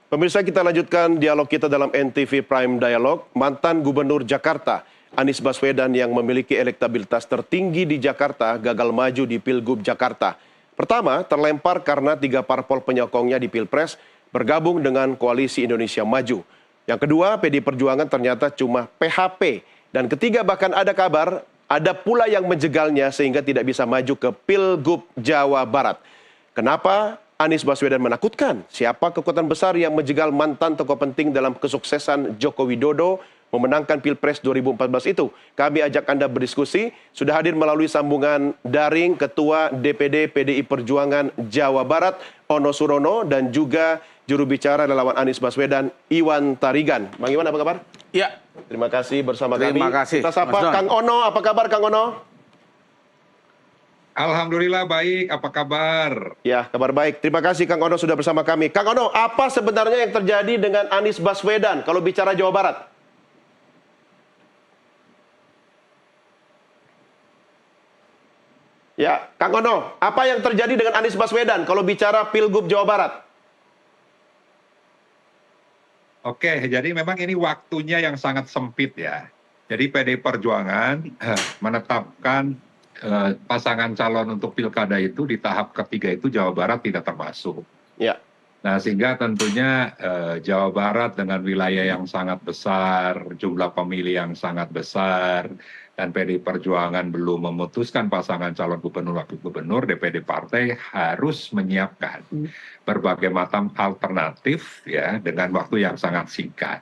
Pemirsa, kita lanjutkan dialog kita dalam NTV Prime Dialog. Mantan Gubernur Jakarta, Anies Baswedan yang memiliki elektabilitas tertinggi di Jakarta gagal maju di Pilgub Jakarta. Pertama, terlempar karena 3 parpol penyokongnya di Pilpres bergabung dengan Koalisi Indonesia Maju. Yang kedua, PD Perjuangan ternyata cuma PHP. Dan ketiga, bahkan ada kabar, ada pula yang menjegalnya sehingga tidak bisa maju ke Pilgub Jawa Barat. Kenapa Anies Baswedan menakutkan? Siapa kekuatan besar yang menjegal mantan tokoh penting dalam kesuksesan Joko Widodo memenangkan Pilpres 2014 itu? Kami ajak Anda berdiskusi. Sudah hadir melalui sambungan daring Ketua DPD PDI Perjuangan Jawa Barat, Ono Surono, dan juga juru bicara relawan Anies Baswedan, Iwan Tarigan. Bang Iwan, apa kabar? Ya. Terima kasih bersama kami. Terima kasih. Kita sapa Kang Ono. Apa kabar, Kang Ono? Alhamdulillah baik, apa kabar? Ya, kabar baik. Terima kasih Kang Ono sudah bersama kami. Kang Ono, apa sebenarnya yang terjadi dengan Anies Baswedan kalau bicara Jawa Barat? Ya, Kang Ono, apa yang terjadi dengan Anies Baswedan kalau bicara Pilgub Jawa Barat? Oke, jadi memang ini waktunya yang sangat sempit ya. Jadi PDI Perjuangan menetapkan pasangan calon untuk pilkada itu di tahap ketiga itu Jawa Barat tidak termasuk. Ya. Nah, sehingga tentunya Jawa Barat dengan wilayah yang sangat besar, jumlah pemilih yang sangat besar, dan PDI Perjuangan belum memutuskan pasangan calon gubernur wakil gubernur, DPD partai harus menyiapkan berbagai macam alternatif ya dengan waktu yang sangat singkat.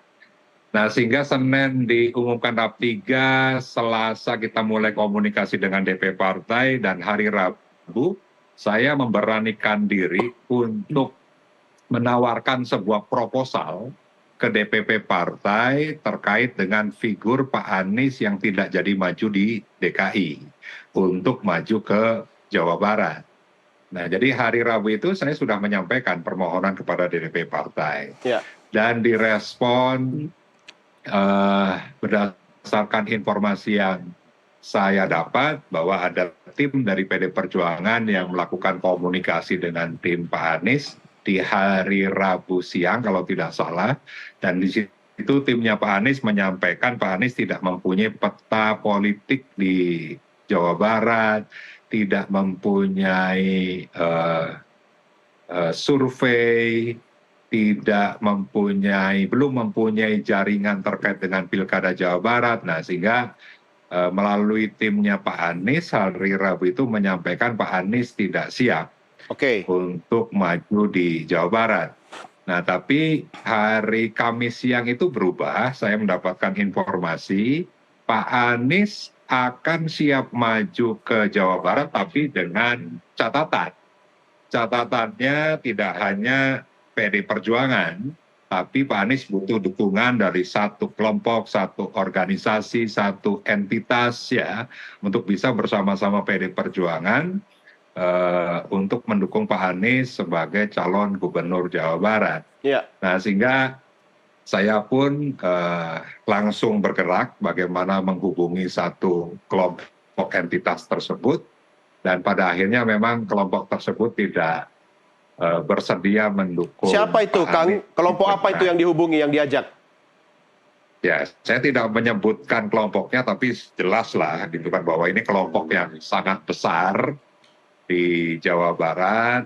Nah, sehingga Senin diumumkan tahap 3, Selasa kita mulai komunikasi dengan DP Partai, dan hari Rabu saya memberanikan diri untuk menawarkan sebuah proposal ke DPP Partai terkait dengan figur Pak Anies yang tidak jadi maju di DKI untuk maju ke Jawa Barat. Nah, jadi hari Rabu itu saya sudah menyampaikan permohonan kepada DPP Partai. Ya. Dan direspon berdasarkan informasi yang saya dapat bahwa ada tim dari PD Perjuangan yang melakukan komunikasi dengan tim Pak Anies di hari Rabu siang kalau tidak salah, dan di situ timnya Pak Anies menyampaikan Pak Anies tidak mempunyai peta politik di Jawa Barat, tidak mempunyai survei, belum mempunyai jaringan terkait dengan Pilkada Jawa Barat. Nah, sehingga melalui timnya Pak Anies hari Rabu itu menyampaikan Pak Anies tidak siap untuk maju di Jawa Barat. Nah, tapi hari Kamis siang itu berubah, saya mendapatkan informasi Pak Anies akan siap maju ke Jawa Barat, tapi dengan catatan. Catatannya tidak hanya PD Perjuangan, tapi Pak Anies butuh dukungan dari satu kelompok, satu organisasi, satu entitas ya, untuk bisa bersama-sama PD Perjuangan untuk mendukung Pak Anies sebagai calon gubernur Jawa Barat. Ya. Nah, sehingga saya pun langsung bergerak bagaimana menghubungi satu kelompok entitas tersebut, dan pada akhirnya memang kelompok tersebut tidak bersedia mendukung. Siapa itu, Kang? Kelompok apa itu yang dihubungi, yang diajak? Ya, saya tidak menyebutkan kelompoknya, tapi jelaslah gitu kan bahwa ini kelompok yang sangat besar di Jawa Barat,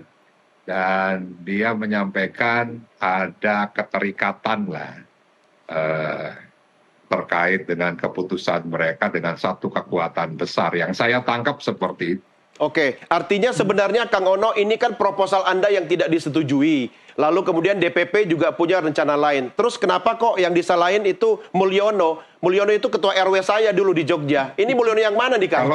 dan dia menyampaikan ada keterikatan lah terkait dengan keputusan mereka dengan satu kekuatan besar yang saya tangkap seperti itu. Oke, artinya sebenarnya Kang Ono, ini kan proposal Anda yang tidak disetujui. Lalu kemudian DPP juga punya rencana lain. Terus kenapa kok yang disalahin itu Mulyono? Mulyono itu ketua RW saya dulu di Jogja. Ini Mulyono yang mana nih, Kang?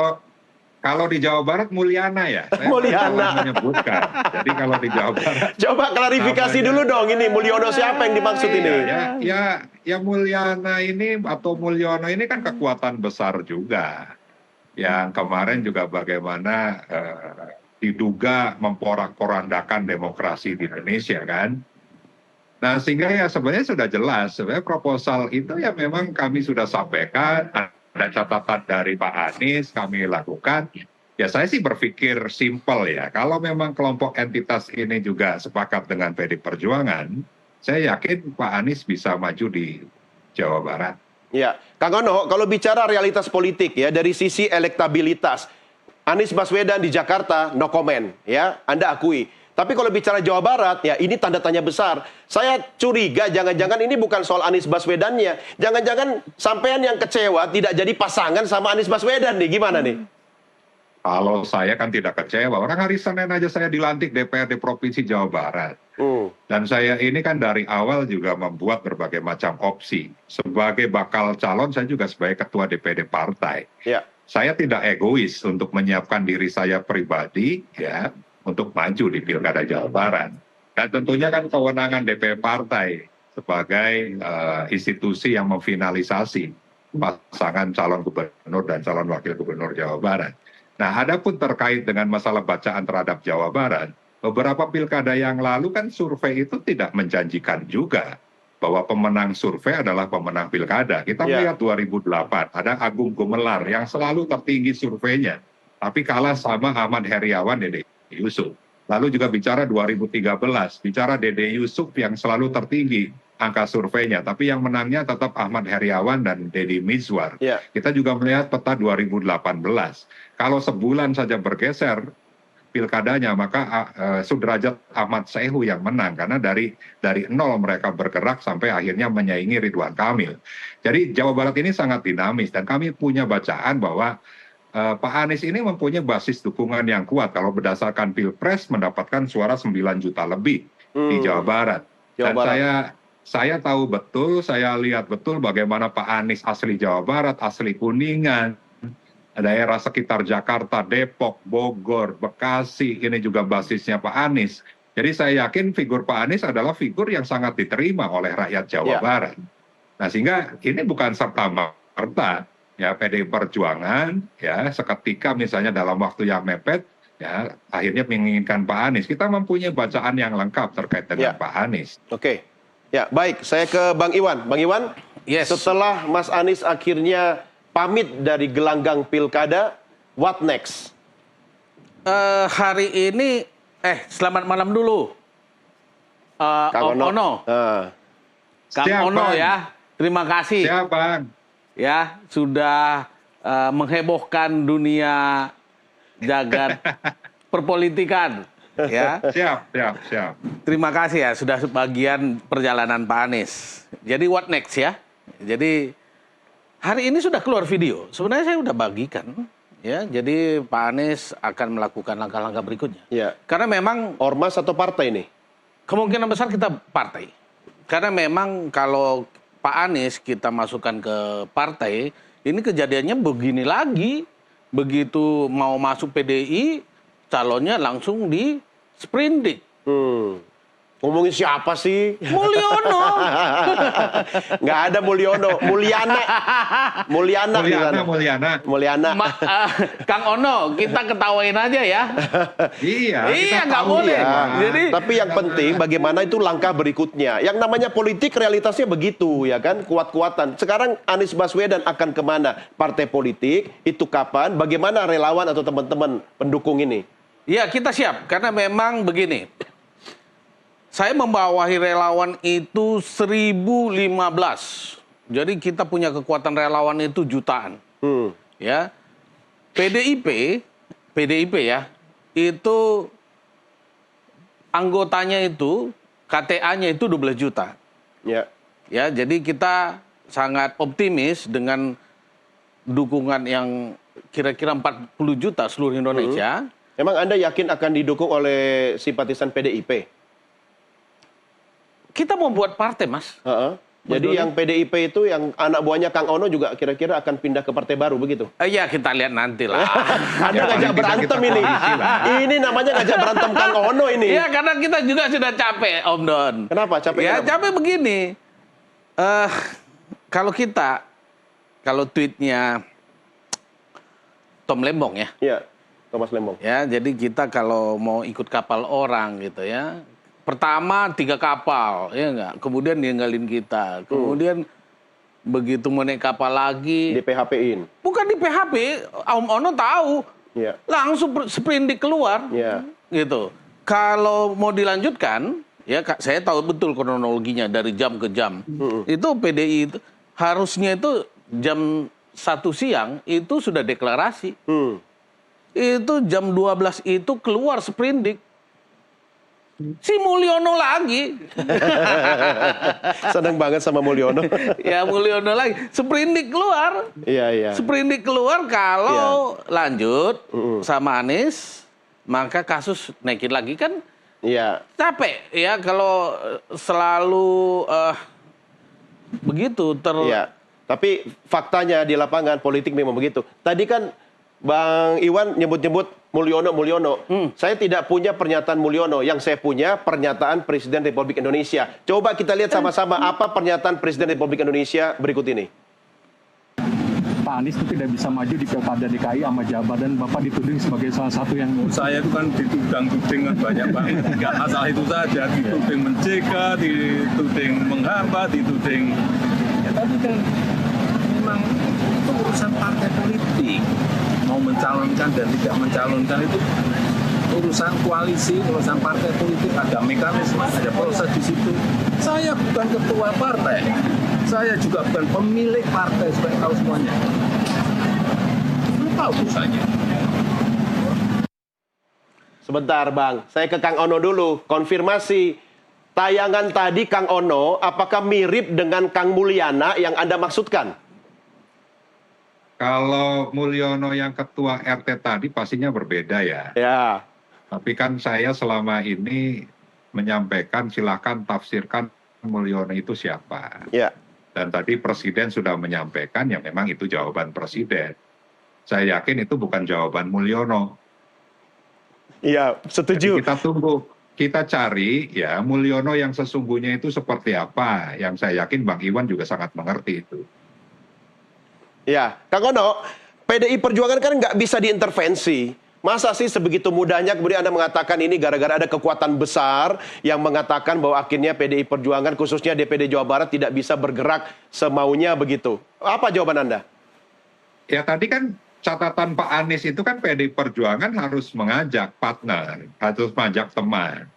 Kalau di Jawa Barat Mulyana ya. Saya Mulyana menyebutkan. Jadi kalau di Jawa Barat. Coba klarifikasi dulu dong, ini Mulyono siapa yang dimaksud ini? Ya Mulyana ini atau Mulyono ini kan kekuatan besar juga. Yang kemarin juga bagaimana diduga memporak-porandakan demokrasi di Indonesia kan. Nah, sehingga ya sebenarnya sudah jelas, sebenarnya proposal itu ya memang kami sudah sampaikan, ada catatan dari Pak Anies, kami lakukan. Ya saya sih berpikir simpel ya, kalau memang kelompok entitas ini juga sepakat dengan PD Perjuangan, saya yakin Pak Anies bisa maju di Jawa Barat. Ya, Kang Ono, kalau bicara realitas politik ya dari sisi elektabilitas, Anies Baswedan di Jakarta no comment ya, Anda akui. Tapi kalau bicara Jawa Barat ya ini tanda tanya besar. Saya curiga jangan-jangan ini bukan soal Anies Baswedannya, jangan-jangan sampean yang kecewa tidak jadi pasangan sama Anies Baswedan nih, gimana nih? Kalau saya kan tidak kecewa, orang hari Senin aja saya dilantik DPRD Provinsi Jawa Barat. Dan saya ini kan dari awal juga membuat berbagai macam opsi. Sebagai bakal calon, saya juga sebagai ketua DPD partai. Ya. Saya tidak egois untuk menyiapkan diri saya pribadi ya untuk maju di Pilkada Jawa Barat. Dan tentunya kan kewenangan DPD partai sebagai institusi yang memfinalisasi pasangan calon gubernur dan calon wakil gubernur Jawa Barat. Nah, adapun terkait dengan masalah bacaan terhadap Jawa Barat, beberapa pilkada yang lalu kan survei itu tidak menjanjikan juga bahwa pemenang survei adalah pemenang pilkada. Kita melihat 2008, ada Agung Gumelar yang selalu tertinggi surveinya, tapi kalah sama Ahmad Heriawan Dede Yusuf. Lalu juga bicara 2013, bicara Dede Yusuf yang selalu tertinggi angka surveinya, tapi yang menangnya tetap Ahmad Heriawan dan Deddy Mizwar. Kita juga melihat peta 2018. Kalau sebulan saja bergeser pilkadanya, maka Sudrajat Ahmad Sehu yang menang, karena dari nol mereka bergerak sampai akhirnya menyaingi Ridwan Kamil. Jadi Jawa Barat ini sangat dinamis, dan kami punya bacaan bahwa Pak Anies ini mempunyai basis dukungan yang kuat. Kalau berdasarkan Pilpres mendapatkan suara 9 juta lebih di Jawa Barat. Dan saya tahu betul, saya lihat betul bagaimana Pak Anies asli Jawa Barat, asli Kuningan, daerah sekitar Jakarta, Depok, Bogor, Bekasi, ini juga basisnya Pak Anies. Jadi saya yakin figur Pak Anies adalah figur yang sangat diterima oleh rakyat Jawa Barat. Nah, sehingga ini bukan serta-merta ya PDI Perjuangan ya seketika misalnya dalam waktu yang mepet ya akhirnya menginginkan Pak Anies. Kita mempunyai bacaan yang lengkap terkait dengan Pak Anies. Oke. Ya, baik. Saya ke Bang Iwan. Bang Iwan, setelah Mas Anies akhirnya pamit dari gelanggang pilkada, what next? Hari ini, selamat malam dulu. Kang Ono. Kang Ono ya, terima kasih. Siap, Bang. Ya, sudah menghebohkan dunia jagat perpolitikan. Ya. Siap. Terima kasih ya, sudah sebagian perjalanan Pak Anies. Jadi what next ya? Jadi hari ini sudah keluar video. Sebenarnya saya sudah bagikan. Ya, jadi Pak Anies akan melakukan langkah-langkah berikutnya. Ya. Karena memang ormas atau partai nih? Kemungkinan besar kita partai. Karena memang kalau Pak Anies kita masukkan ke partai, ini kejadiannya begini lagi. Begitu mau masuk PDI, calonnya langsung di sprindik. Ngomongin siapa sih? Mulyono. Nggak ada Mulyono, Mulyana. Kang Ono, kita ketawain aja ya. Iya, nggak boleh. Jadi, tapi yang penting bagaimana itu langkah berikutnya. Yang namanya politik realitasnya begitu ya kan, kuat-kuatan. Sekarang Anies Baswedan akan kemana? Partai politik, itu kapan? Bagaimana relawan atau teman-teman pendukung ini? Ya, kita siap. Karena memang begini. Saya membawahi relawan itu 1015. Jadi kita punya kekuatan relawan itu jutaan. Ya. PDIP ya, itu anggotanya itu, KTA-nya itu 12 juta. Ya. Ya, jadi kita sangat optimis dengan dukungan yang kira-kira 40 juta seluruh Indonesia. Emang Anda yakin akan didukung oleh simpatisan PDIP? Kita mau buat partai, Mas. Jadi yang PDIP itu yang anak buahnya Kang Ono juga kira-kira akan pindah ke partai baru begitu? Iya, kita lihat nanti lah. Anda ngajak berantem ini. Ini namanya ngajak berantem Kang Ono ini. Iya, karena kita juga sudah capek, Om Don. Kenapa capek? Ya, capek begini. Kalau tweetnya Tom Lembong ya. Iya, Thomas Lembong. Ya, jadi kita kalau mau ikut kapal orang gitu ya. Pertama 3 kapal, ya enggak? Kemudian ninggalin kita. Kemudian begitu mau naik kapal lagi. Di PHP-in. Bukan di PHP, Om Ono tahu. Ya. Langsung sprindik keluar. Ya. Gitu. Kalau mau dilanjutkan, ya saya tahu betul kronologinya dari jam ke jam. Itu PDI itu harusnya itu jam 1 siang itu sudah deklarasi. Itu jam 12 itu keluar sprindik. Si Mulyono lagi. Senang banget sama Mulyono. Ya Mulyono lagi. Sprindik keluar. Iya, iya. Sprindik keluar kalau lanjut sama Anies, maka kasus naikin lagi kan. Iya. Capek ya kalau selalu begitu Iya. Tapi faktanya di lapangan politik memang begitu. Tadi kan Bang Iwan nyebut-nyebut Mulyono. Saya tidak punya pernyataan Mulyono. Yang saya punya pernyataan Presiden Republik Indonesia. Coba kita lihat sama-sama apa pernyataan Presiden Republik Indonesia berikut ini. Pak Anies itu tidak bisa maju di Pilkada DKI sama Jabar, dan Bapak dituding sebagai salah satu yang... Saya itu kan dituding kan banyak banget. Nggak asal itu saja, dituding mencegah, dituding menghambat, dituding... Ya tapi kan memang itu urusan partai politik. Mau mencalonkan dan tidak mencalonkan itu urusan koalisi, urusan partai politik, ada mekanisme, ada proses di situ. Saya bukan ketua partai, saya juga bukan pemilik partai, supaya tahu semuanya. Lu tahu urusannya. Sebentar Bang, saya ke Kang Ono dulu. Konfirmasi, tayangan tadi Kang Ono, apakah mirip dengan Kang Mulyana yang Anda maksudkan? Kalau Mulyono yang ketua RT tadi pastinya berbeda ya. Ya. Tapi kan saya selama ini menyampaikan silakan tafsirkan Mulyono itu siapa. Ya. Dan tadi Presiden sudah menyampaikan yang memang itu jawaban Presiden. Saya yakin itu bukan jawaban Mulyono. Iya, setuju. Jadi kita tunggu, kita cari ya Mulyono yang sesungguhnya itu seperti apa. Yang saya yakin Bang Iwan juga sangat mengerti itu. Ya, Kang Ono, PDI Perjuangan kan nggak bisa diintervensi. Masa sih sebegitu mudahnya kemudian Anda mengatakan ini gara-gara ada kekuatan besar yang mengatakan bahwa akhirnya PDI Perjuangan khususnya DPD Jawa Barat tidak bisa bergerak semaunya begitu. Apa jawaban Anda? Ya tadi kan catatan Pak Anies itu kan PDI Perjuangan harus mengajak partner, harus mengajak teman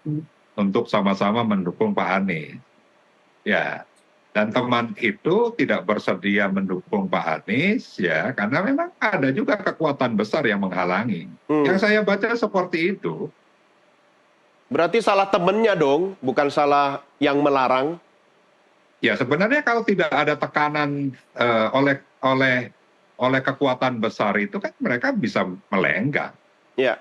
untuk sama-sama mendukung Pak Anies. Ya. Dan teman itu tidak bersedia mendukung Pak Anies ya karena memang ada juga kekuatan besar yang menghalangi. Yang saya baca seperti itu. Berarti salah temennya dong, bukan salah yang melarang. Ya sebenarnya kalau tidak ada tekanan oleh kekuatan besar itu kan mereka bisa melenggang. Ya.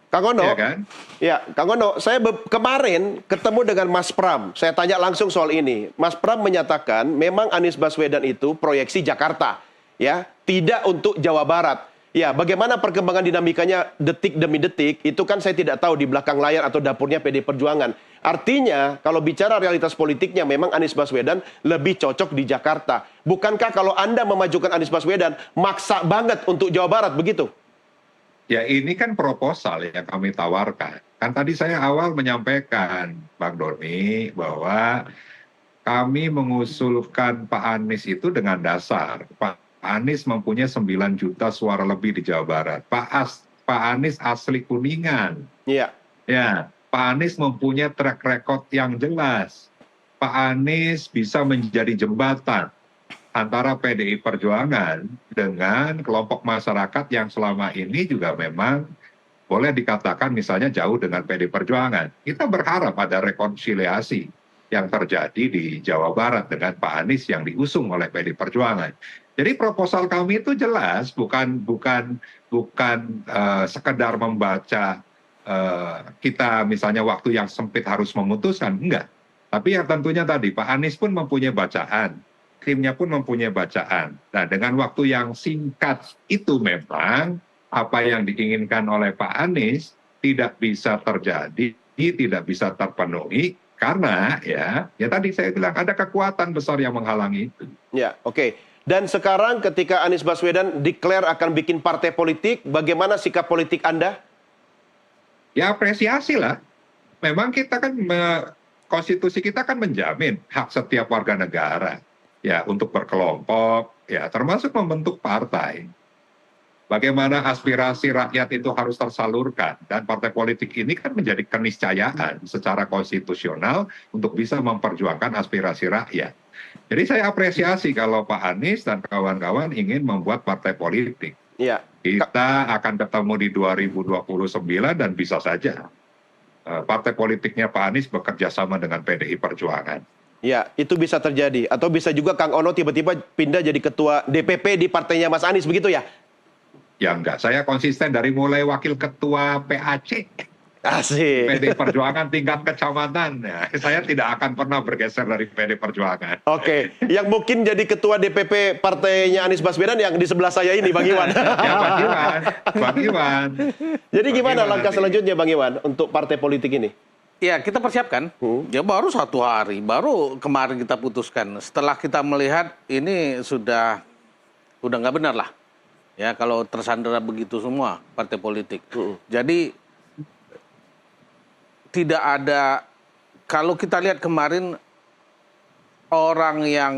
Kang Ono, Ya kan? ya, Kang Ono, saya kemarin ketemu dengan Mas Pram. Saya tanya langsung soal ini. Mas Pram menyatakan memang Anies Baswedan itu proyeksi Jakarta, ya, tidak untuk Jawa Barat. Ya, bagaimana perkembangan dinamikanya detik demi detik, itu kan saya tidak tahu di belakang layar atau dapurnya PD Perjuangan. Artinya, kalau bicara realitas politiknya, memang Anies Baswedan lebih cocok di Jakarta. Bukankah kalau Anda memajukan Anies Baswedan, maksa banget untuk Jawa Barat, begitu? Ya ini kan proposal yang kami tawarkan. Kan tadi saya awal menyampaikan, Bang Doni, bahwa kami mengusulkan Pak Anies itu dengan dasar. Pak Anies mempunyai 9 juta suara lebih di Jawa Barat. Pak Anies asli Kuningan. Iya. Ya, Pak Anies mempunyai track record yang jelas. Pak Anies bisa menjadi jembatan antara PDI Perjuangan dengan kelompok masyarakat yang selama ini juga memang boleh dikatakan misalnya jauh dengan PDI Perjuangan. Kita berharap ada rekonsiliasi yang terjadi di Jawa Barat dengan Pak Anies yang diusung oleh PDI Perjuangan. Jadi proposal kami itu jelas, bukan sekedar membaca kita misalnya waktu yang sempit harus memutuskan, enggak. Tapi yang tentunya tadi Pak Anies pun mempunyai bacaan. Timnya pun mempunyai bacaan. Nah, dengan waktu yang singkat itu memang apa yang diinginkan oleh Pak Anies tidak bisa terjadi, tidak bisa terpenuhi karena ya tadi saya bilang ada kekuatan besar yang menghalangi itu. Ya, oke. Dan sekarang ketika Anies Baswedan declare akan bikin partai politik, bagaimana sikap politik Anda? Ya apresiasi lah. Memang kita kan konstitusi kita kan menjamin hak setiap warga negara. Ya, untuk berkelompok, ya termasuk membentuk partai. bagaimana aspirasi rakyat itu harus tersalurkan. Dan partai politik ini kan menjadi keniscayaan secara konstitusional untuk bisa memperjuangkan aspirasi rakyat. Jadi saya apresiasi kalau Pak Anies dan kawan-kawan ingin membuat partai politik. Ya. Kita akan ketemu di 2029 dan bisa saja partai politiknya Pak Anies bekerja sama dengan PDI Perjuangan. Ya, itu bisa terjadi. Atau bisa juga Kang Ono tiba-tiba pindah jadi ketua DPP di partainya Mas Anies, begitu ya? Ya enggak, saya konsisten dari mulai wakil ketua PAC, Asik. PDI Perjuangan tingkat kecamatan. Ya, saya tidak akan pernah bergeser dari PDI Perjuangan. Oke, yang mungkin jadi ketua DPP partainya Anies Baswedan yang di sebelah saya ini, Bang Iwan. Ya, Bang Iwan. Jadi gimana Iwan langkah nanti. selanjutnya, Bang Iwan, untuk partai politik ini? Ya, kita persiapkan. Ya baru 1 hari, baru kemarin kita putuskan. Setelah kita melihat ini sudah nggak benar lah. Ya, kalau tersandera begitu semua partai politik. Jadi tidak ada, kalau kita lihat kemarin orang yang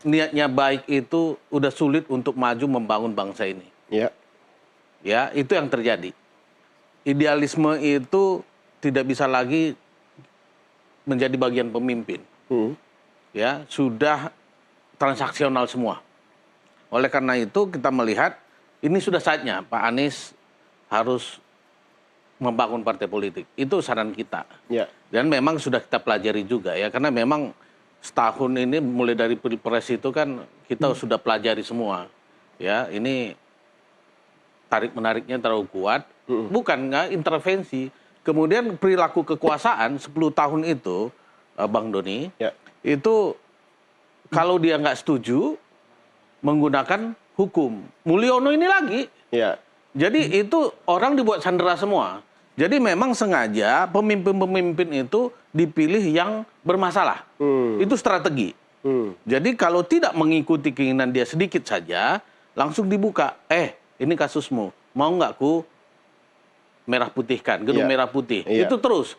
niatnya baik itu udah sulit untuk maju membangun bangsa ini. Ya. Ya, itu yang terjadi. Idealisme itu tidak bisa lagi menjadi bagian pemimpin. Ya, sudah transaksional semua. Oleh karena itu kita melihat ini sudah saatnya Pak Anies harus membangun partai politik. Itu saran kita. Ya. Dan memang sudah kita pelajari juga ya, karena memang setahun ini mulai dari Pilpres itu kan kita sudah pelajari semua. Ya, ini tarik-menariknya terlalu kuat, bukan nggak intervensi. Kemudian perilaku kekuasaan 10 tahun itu, Bang Doni, Ya. itu kalau dia nggak setuju, menggunakan hukum. Mulyono ini lagi. Ya. Jadi itu orang dibuat sandera semua. Jadi memang sengaja pemimpin-pemimpin itu dipilih yang bermasalah. Itu strategi. Jadi kalau tidak mengikuti keinginan dia sedikit saja, langsung dibuka. Ini kasusmu. Mau nggak ku merah putihkan, gedung Iya. merah putih. Iya. Itu terus.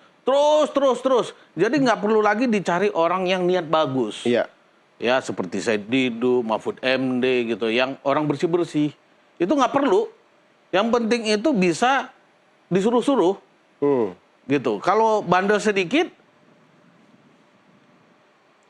Jadi nggak perlu lagi dicari orang yang niat bagus. Iya. Ya seperti Said Didu, Mahfud MD gitu, yang orang bersih-bersih. Itu nggak perlu. Yang penting itu bisa disuruh-suruh. Gitu. Kalau bandel sedikit,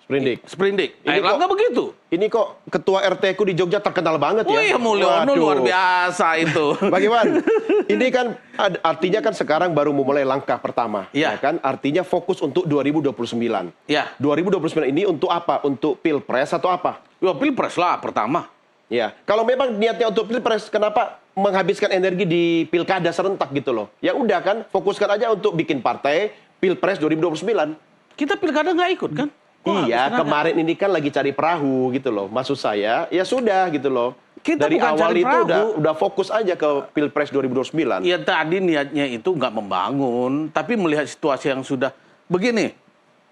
sprindik. Ini Erlangga begitu. Ini kok ketua RT ku di Jogja terkenal banget ya? Oh iya, Mulyono Waduh. luar biasa itu. Bagaimana? Ini kan artinya kan sekarang baru memulai langkah pertama, Iya. ya kan? Artinya fokus untuk 2029. Ya, 2029 ini untuk apa? Untuk Pilpres atau apa? Pilpres lah pertama. Ya, kalau memang niatnya untuk Pilpres, kenapa menghabiskan energi di Pilkada serentak gitu loh? Ya udah kan, fokuskan aja untuk bikin partai Pilpres 2029. Kita pilkada nggak ikut kan? Kok Iya, habis tenaga? kemarin ini kan lagi cari perahu gitu loh. Maksud saya, ya sudah gitu loh. Kita Dari bukan awal cari itu perahu. udah fokus aja ke Pilpres 2029. Ya tadi niatnya itu nggak membangun, tapi melihat situasi yang sudah begini.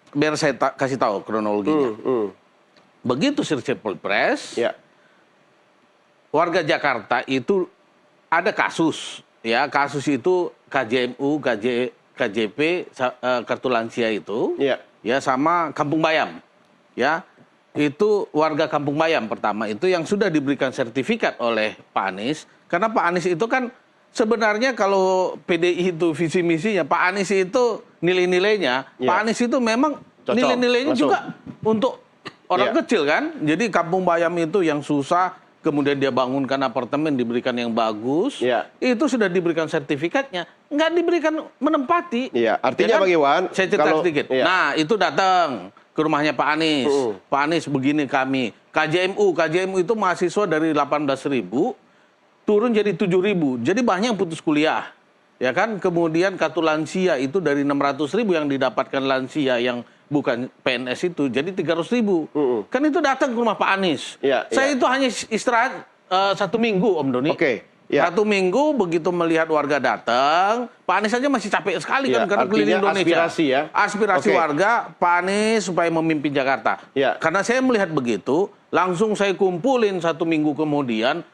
Biar saya kasih tahu kronologinya. Begitu selesai Pilpres, Ya, warga Jakarta itu ada kasus, ya kasus itu KJMU, KJP, kartu lansia itu, ya, ya sama Kampung Bayam, ya itu warga Kampung Bayam pertama itu yang sudah diberikan sertifikat oleh Pak Anies, karena Pak Anies itu kan sebenarnya kalau PDI itu visi misinya, Pak Anies itu nilai-nilainya, Ya. Pak Anies itu memang Cocok, nilai-nilainya masuk. juga untuk orang Ya. kecil kan, jadi Kampung Bayam itu yang susah. Kemudian dia bangunkan apartemen, diberikan yang bagus, Ya. itu sudah diberikan sertifikatnya, nggak diberikan menempati. Iya, artinya Ya kan? Bang Iwan, Saya cerita kalau- sedikit. iya. Nah, itu datang ke rumahnya Pak Anies. Pak Anies begini kami. KJMU itu mahasiswa dari 18.000 turun jadi 7.000. Jadi banyak yang putus kuliah. Ya kan? Kemudian kartu lansia itu dari 600.000 yang didapatkan lansia yang bukan PNS itu jadi 300.000. Kan itu datang ke rumah Pak Anies. Iya, Saya iya. itu hanya istirahat 1 minggu, Om Doni. Oke, ya. 1 minggu begitu melihat warga datang, Pak Anies saja masih capek sekali Ya, kan karena artinya keliling Indonesia. aspirasi ya. Aspirasi Oke. warga Pak Anies supaya memimpin Jakarta. Ya. Karena saya melihat begitu, langsung saya kumpulin 1 minggu kemudian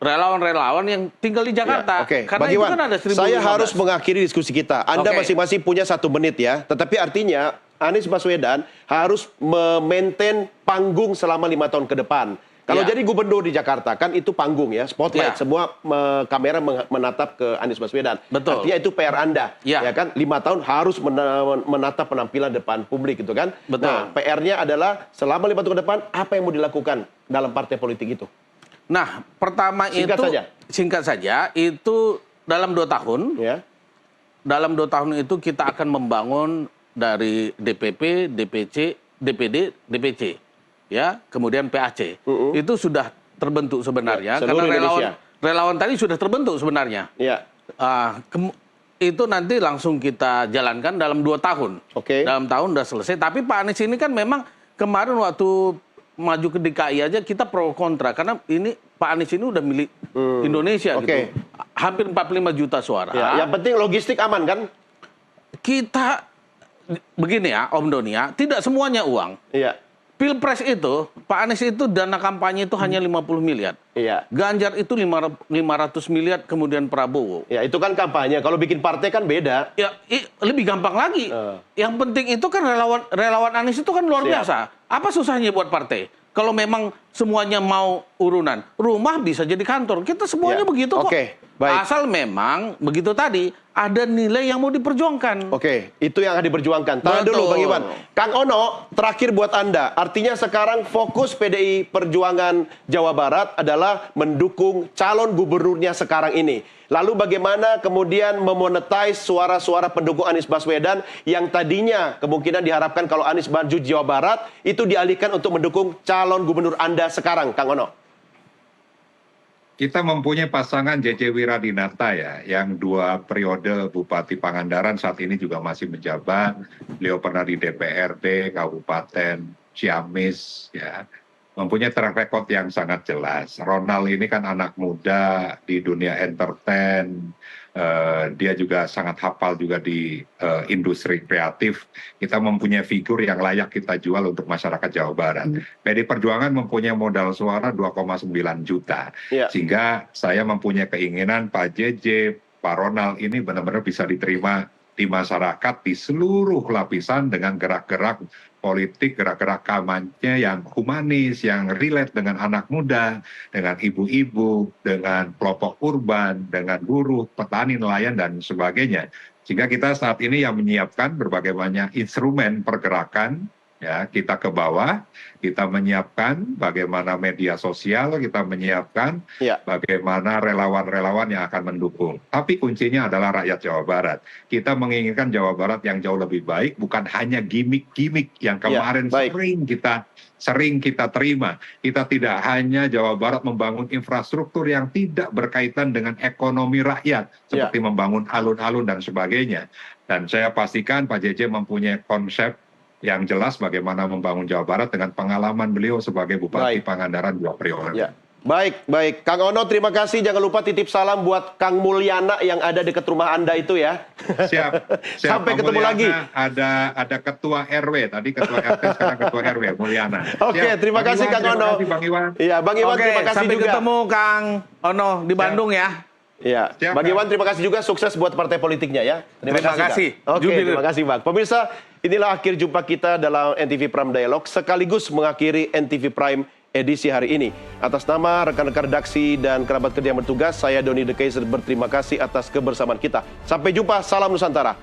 relawan-relawan yang tinggal di Jakarta. Ya, oke, Karena Bang itu Iwan, kan ada 1.015. saya harus mengakhiri diskusi kita. Anda Oke. masing-masing punya 1 menit ya. Tetapi artinya Anies Baswedan harus memaintain panggung selama 5 tahun ke depan. Kalau Ya. jadi gubernur di Jakarta kan itu panggung ya, spotlight, Ya. semua kamera menatap ke Anies Baswedan. Betul. Artinya itu PR Anda, Ya. kan? 5 tahun harus menatap penampilan depan publik gitu kan. Betul. Nah, PR-nya adalah selama 5 tahun ke depan apa yang mau dilakukan dalam partai politik itu? Nah, pertama Singkat itu saja. singkat saja itu dalam 2 tahun. Ya. Dalam 2 tahun itu kita akan membangun dari DPP, DPC, DPD, DPC, ya, kemudian PAC. Itu sudah terbentuk sebenarnya Ya, seluruh karena Indonesia. relawan tadi sudah terbentuk sebenarnya. Ya. Itu nanti langsung kita jalankan dalam 2 tahun. Oke. Dalam tahun udah selesai. Tapi Pak Anies ini kan memang kemarin waktu maju ke DKI aja kita pro kontra karena ini Pak Anies ini udah milik Indonesia Oke. gitu. Hampir 45 juta suara. Ya, yang penting logistik aman kan? Kita begini ya, Om Doni ya, tidak semuanya uang. Iya. Pilpres itu, Pak Anies itu dana kampanye itu hanya 50 miliar. Iya. Ganjar itu 500 miliar, kemudian Prabowo. Ya, itu kan kampanye. Kalau bikin partai kan beda. Ya, lebih gampang lagi. Yang penting itu kan relawan Anies itu kan luar Siap. biasa. Apa susahnya buat partai? Kalau memang semuanya mau urunan, rumah bisa jadi kantor. Kita semuanya Ya. begitu kok. Oke, baik. Asal memang begitu tadi ada nilai yang mau diperjuangkan. Oke, itu yang akan diperjuangkan. Tahan Betul. dulu Bang Iwan. Kang Ono, terakhir buat Anda. Artinya sekarang fokus PDI Perjuangan Jawa Barat adalah mendukung calon gubernurnya sekarang ini. Lalu bagaimana kemudian memonetize suara-suara pendukung Anies Baswedan yang tadinya kemungkinan diharapkan kalau Anies maju di Jawa Barat, itu dialihkan untuk mendukung calon gubernur Anda sekarang, Kang Ono. Kita mempunyai pasangan JJ Wiradinata ya, yang 2 periode Bupati Pangandaran saat ini juga masih menjabat. Beliau pernah di DPRD Kabupaten Ciamis ya. Mempunyai track record yang sangat jelas. Ronald ini kan anak muda di dunia entertain, dia juga sangat hafal juga di industri kreatif. Kita mempunyai figur yang layak kita jual untuk masyarakat Jawa Barat. PDI Perjuangan mempunyai modal suara 2,9 juta. Ya. Sehingga saya mempunyai keinginan Pak JJ, Pak Ronald ini benar-benar bisa diterima di masyarakat di seluruh lapisan dengan gerak-gerak politik, gerak-gerak kampanye yang humanis, yang relate dengan anak muda, dengan ibu-ibu, dengan kelompok urban, dengan buruh, petani, nelayan, dan sebagainya. Sehingga kita saat ini yang menyiapkan berbagai banyak instrumen pergerakan, ya, kita ke bawah, kita menyiapkan bagaimana media sosial, kita menyiapkan Ya. bagaimana relawan-relawan yang akan mendukung. Tapi kuncinya adalah rakyat Jawa Barat. Kita menginginkan Jawa Barat yang jauh lebih baik, bukan hanya gimmick-gimmick yang kemarin baik. sering kita terima. Kita tidak hanya Jawa Barat membangun infrastruktur yang tidak berkaitan dengan ekonomi rakyat, seperti membangun alun-alun dan sebagainya. Dan saya pastikan Pak JJ mempunyai konsep yang jelas bagaimana membangun Jawa Barat dengan pengalaman beliau sebagai Bupati Baik. Pangandaran 2 periode. Ya. Baik. Kang Ono, terima kasih. Jangan lupa titip salam buat Kang Mulyana yang ada dekat rumah Anda itu ya. Siap. Sampai Pak ketemu Mulyana. lagi. Ada ketua RW, tadi ketua RT, sekarang ketua RW, Mulyana. Oke, Siap. terima Bang kasih, Iwan, Kang Ono. Terima kasih Bang Iwan. Iya, Bang Iwan Oke, terima kasih sampai juga. ketemu Kang Ono di Bandung ya. Iya, Siap, Bang Kang. Iwan terima kasih juga, sukses buat partai politiknya ya. Terima kasih. Kang. Oke, Jubil. terima kasih Bang. Pemirsa, inilah akhir jumpa kita dalam NTV Prime Dialog, sekaligus mengakhiri NTV Prime edisi hari ini. Atas nama rekan-rekan redaksi dan kerabat kerja yang bertugas, saya Doni The Kaiser berterima kasih atas kebersamaan kita. Sampai jumpa, salam Nusantara.